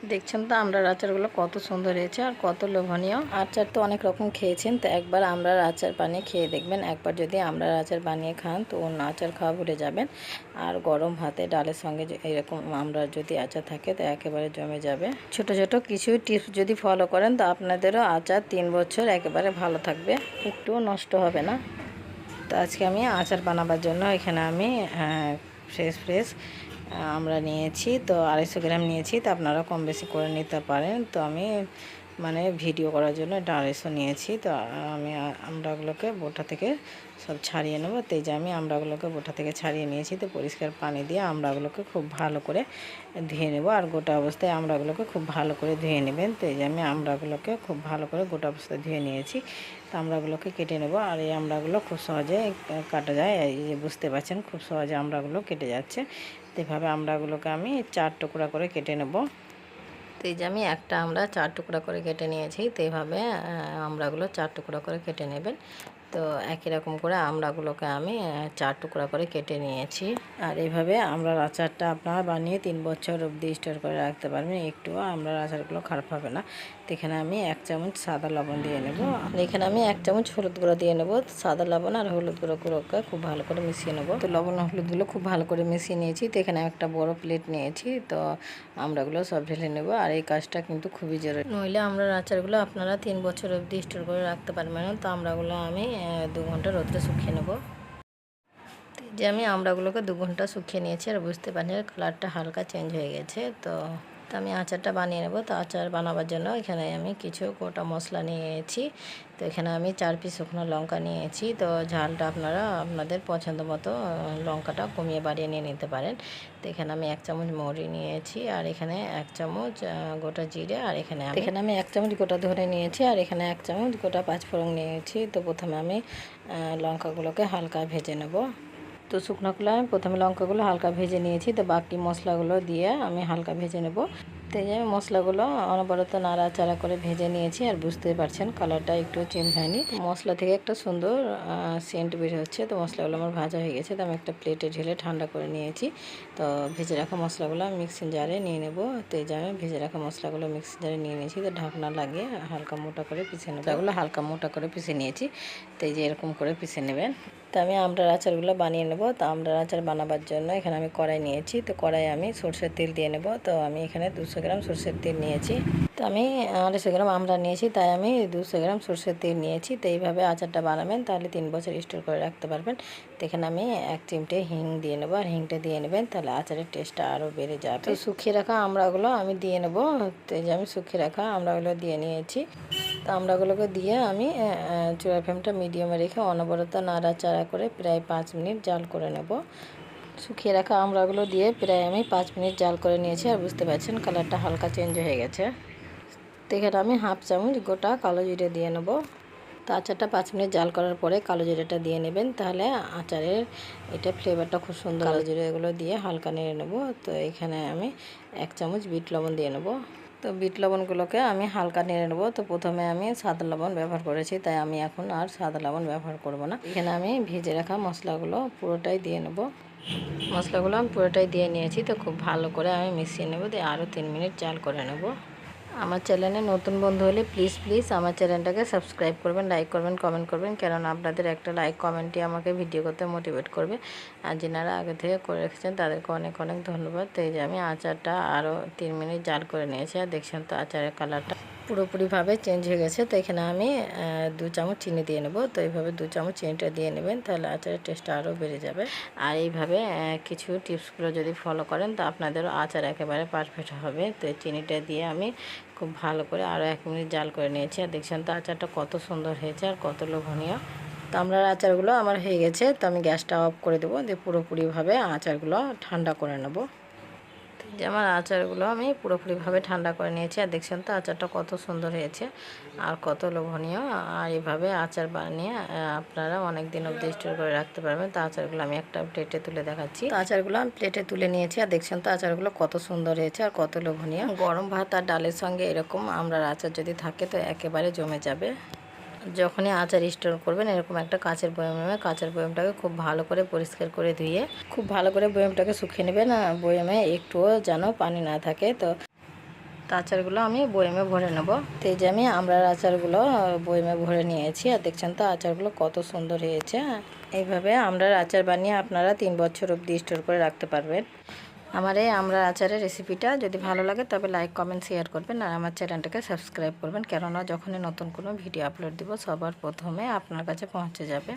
দেখছেন তো আমড়ার আচারগুলো কত সুন্দর হয়েছে আর কত লোভনীয়। আচার তো অনেক রকম খেয়েছেন, তো একবার আমড়ার আচার বানিয়ে খেয়ে দেখবেন। একবার যদি আমড়ার আচার বানিয়ে খান তো অন্য আচার খাওয়া ভুলে যাবেন। আর গরম ভাতে ডালের সঙ্গে এরকম আমড়ার যদি আচার থাকে তো একেবারে জমে যাবে। ছোট ছোট কিছু টিপস যদি ফলো করেন তো আপনাদেরও আচার 3 বছর একেবারে ভালো থাকবে, একটুও নষ্ট হবে না। তো আজকে আমি আচার বানাবার জন্য এখানে আমি ফ্রেশ আমরা নিয়েছি, তো 250 গ্রাম নিয়েছি। তো আপনারা কম বেশি করে নিতে পারেন। তো আমি ভিডিও করার জন্য এটা 250 নিয়েছি। তো আমি আমড়াগুলোকে বোটা থেকে সব ছাড়িয়ে নেব। তো এই যে আমি আমড়াগুলোকে বোটা থেকে ছাড়িয়ে নিয়েছি। তো পরিষ্কার পানি দিয়ে আমড়াগুলোকে খুব ভালো করে ধুয়ে নেব। আর গোটা অবস্থায় আমড়াগুলোকে খুব ভালো করে ধুয়ে নেবেন। তো এই যে আমি আমড়াগুলোকে খুব ভালো করে গোটা অবস্থায় ধুয়ে নিয়েছি। তো আমড়াগুলোকে কেটে নেব। আর এই আমড়াগুলো খুব সহজে কাটা যায়, এই যে বুঝতে পারছেন খুব সহজে আমড়াগুলো কেটে যাচ্ছে। তো এভাবে আমড়াগুলোকে আমি 4 টুকরা করে কেটে নেব। তো এই যে আমি একটা আমড়া 4 টুকরা করে কেটে নিয়েছি। তো এইভাবে আমড়াগুলো 4 টুকরা করে কেটে নেবেন। তো একই রকম করে আমড়াগুলোকে আমি 4 টুকরা করে কেটে নিয়েছি। আর এইভাবে আমড়ার আচারটা আপনারা বানিয়ে 3 বছর অবধি স্টোর করে রাখতে পারবেন, একটুও আমড়ার আচারগুলো খারাপ হবে না। তো এখানে আমি 1 চামচ সাদা লবণ দিয়ে নেব। আর এখানে আমি 1 চামচ হলুদ গুঁড়ো দিয়ে নেব। সাদা লবণ আর হলুদ গুঁড়োকে খুব ভালো করে মিশিয়ে নেব। তো লবণ হলুদগুলো খুব ভালো করে মিশিয়ে নিয়েছি। তো এখানে একটা বড় প্লেট নিয়েছি। তো আমড়াগুলো সব ঢেলে নেব। আর এই কাজটা কিন্তু খুবই জরুরি, নইলে আমড়ার আচারগুলো আপনারা 3 বছর অবধি স্টোর করে রাখতে পারবেন না। তো আমড়াগুলো আমি 2 ঘন্টা রোদে শুকিয়ে নেব। যে আমি আমড়াগুলোকে 2 ঘন্টা শুকিয়ে নিয়েছি। আর বুঝতে পারছি কালারটা হালকা চেঞ্জ হয়ে গেছে। তো আমি আচারটা বানিয়ে নেব। তো আচার বানাবার জন্য এখানে আমি কিছু গোটা মশলা নিয়েছি। তো এখানে আমি 4 পিস শুকনো লঙ্কা নিয়েছি। তো ঝালটা আপনারা আপনাদের পছন্দ মতো লঙ্কাটা কমিয়ে বাড়িয়ে নিয়ে নিতে পারেন। তো এখানে আমি 1 চামচ মৌরি নিয়েছি। আর এখানে 1 চামচ গোটা জিরে। আর এখানে আমি 1 চামচ গোটা ধরে নিয়েছি। আর এখানে 1 চামচ গোটা পাঁচফোড়ন নিয়েছি। তো প্রথমে আমি লঙ্কাগুলোকে হালকা ভেজে নেব। তো শুকনো খোলায় আমি প্রথমে লঙ্কাগুলো হালকা ভেজে নিয়েছি। তো বাকি মশলাগুলো দিয়ে আমি হালকা ভেজে নেব। তো এই যে মশলাগুলো অনবরত নাড়াচাড়া করে ভেজে নিয়েছি। আর বুঝতেই পারছেন কালারটা একটু চেঞ্জ হয়নি। মশলা থেকে একটা সুন্দর সেন্ট বের হচ্ছে। তো মশলাগুলো আমার ভাজা হয়ে গেছে। তো আমি একটা প্লেটে ঢেলে ঠান্ডা করে নিয়েছি। তো ভেজে রাখা মশলাগুলো মিক্সিং জারে নিয়ে নেব। তো এই যে আমি ভেজে রাখা মশলাগুলো মিক্সিং জারে নিয়ে নিয়েছি। তো ঢাকনা লাগিয়ে হালকা মোটা করে পিষে নেব। এগুলো হালকা মোটা করে পিষে নিয়েছি। তো এই যে এরকম করে পিষে নেবেন। তো আমি আমড়ার আচারগুলো বানিয়ে নেব। তো আমড়ার আচার বানাবার জন্য এখানে আমি কড়াই নিয়েছি। তো কড়াই আমি সরষের তেল দিয়ে নেব। তো আমি এখানে 200 গ্রাম সরষের তেল নিয়েছি। তো আমি 250 গ্রাম আমড়া নিয়েছি, তাই আমি 200 গ্রাম সরষের তেল নিয়েছি। তো এইভাবে আচারটা বানাবেন, তাহলে 3 বছর স্টোর করে রাখতে পারবেন। তো এখানে আমি 1 চিমটে হিং দিয়ে নেব। আর হিংটা দিয়ে নেবেন, তাহলে আচারের টেস্টটা আরও বেড়ে যাবে। তো শুকিয়ে রাখা আমড়াগুলো আমি দিয়ে নেব। তো এই যে আমি শুকিয়ে রাখা আমড়াগুলো দিয়ে নিয়েছি। তো আমড়াগুলোকে দিয়ে আমি চুলার ফ্লেমটা মিডিয়ামে রেখে অনবরত নাড়াচাড়া করে প্রায় 5 মিনিট জাল করে নেব। শুকিয়ে রাখা আমড়াগুলো দিয়ে প্রায় আমি 5 মিনিট জাল করে নিয়েছি। আর বুঝতে পারছেন কালারটা হালকা চেঞ্জ হয়ে গেছে। তো এখানে আমি 1/2 চামচ গোটা কালো জিরে দিয়ে নেব। তো আচারটা 5 মিনিট জাল করার পরে কালো জিরেটা দিয়ে নেবেন, তাহলে আচারের এটা ফ্লেভারটা খুব সুন্দর। কালো জিরে এগুলো দিয়ে হালকা নেড়ে নেব। তো এখানে আমি 1 চামচ বিট লবণ দিয়ে নেব। তো বিট লবণগুলোকে আমি হালকা নেড়ে নেব। তো প্রথমে আমি সাদা লবণ ব্যবহার করেছি, তাই আমি এখন আর সাদা লবণ ব্যবহার করব না। এখানে আমি ভেজে রাখা মশলাগুলো পুরোটাই দিয়ে নেব। মশলাগুলো আমি পুরোটাই দিয়ে নিয়েছি। তো খুব ভালো করে আমি মিশিয়ে নেব, দিয়ে আরও 3 মিনিট জাল করে নেব। আমার চ্যানেলে নতুন বন্ধু হলে প্লিজ আমার চ্যানেলটাকে সাবস্ক্রাইব করবেন, লাইক করবেন, কমেন্ট করবেন, কেননা আপনাদের একটা লাইক কমেন্টই আমাকে ভিডিও করতে মোটিভেট করবে। আর যারা আগে থেকে করে রেখেছেন তাদেরকে অনেক অনেক ধন্যবাদ। তো এই যে আমি আচারটা আরও 3 মিনিট জাল করে নিয়েছি। আর দেখছেন তো আচারের কালারটা পুরোপুরিভাবে চেঞ্জ হয়ে গেছে। তো এখানে আমি 2 চামচ চিনি দিয়ে নেব। তো এইভাবে 2 চামচ চিনিটা দিয়ে নেবেন, তাহলে আচারের টেস্টটা আরও বেড়ে যাবে। আর এইভাবে কিছু টিপসগুলো যদি ফলো করেন তো আপনাদেরও আচার একেবারে পারফেক্ট হবে। তো এই চিনিটা দিয়ে আমি খুব ভালো করে আরও 1 মিনিট জাল করে নিয়েছি। আর দেখছেন তো আচারটা কত সুন্দর হয়েছে আর কত লোভনীয়। তো আমড়ার আচারগুলো আমার হয়ে গেছে। তো আমি গ্যাসটা অফ করে দেবো, দিয়ে পুরোপুরিভাবে আচারগুলো ঠান্ডা করে নেব। যে আমার আচারগুলো আমি পুরোপুরিভাবে ঠান্ডা করে নিয়েছি। আর দেখছেন তো আচারটা কত সুন্দর হয়েছে আর কত লোভনীয়। আর এভাবে আচার বানিয়ে আপনারা অনেক দিন অবধি স্টোর করে রাখতে পারবেন। তো আচারগুলো আমি একটা প্লেটে তুলে দেখাচ্ছি। তো আচারগুলো আমি প্লেটে তুলে নিয়েছি। আর দেখছেন তো আচারগুলো কত সুন্দর হয়েছে আর কত লোভনীয়। গরম ভাত আর ডালের সঙ্গে এরকম আমড়ার আচার যদি থাকে তো একেবারে জমে যাবে। যখনই আচার স্টোর করবেন এরকম একটা কাঁচের বয়াম নেবে। কাঁচের বয়ামটাকে খুব ভালো করে পরিষ্কার করে ধুয়ে খুব ভালো করে বয়ামটাকে শুকিয়ে নেবেন। বয়ামে একটুও যেন পানি না থাকে। তো তো আচারগুলো আমি বয়েমে ভরে নেব। তো এই যে আমি আমড়ার আচারগুলো বয়েমে ভরে নিয়েছি, আর দেখছেন তো আচারগুলো কত সুন্দর হয়েছে। এইভাবে আমড়ার আচার বানিয়ে আপনারা 3 বছর অবধি স্টোর করে রাখতে পারবেন। আমার এই আমড়ার আচারের রেসিপিটা যদি ভালো লাগে তবে লাইক কমেন্ট শেয়ার করবেন, আর আমার চ্যানেলটাকে সাবস্ক্রাইব করবেন, কেননা যখনই নতুন কোনো ভিডিও আপলোড দিব সবার প্রথমে আপনার কাছে পৌঁছে যাবে।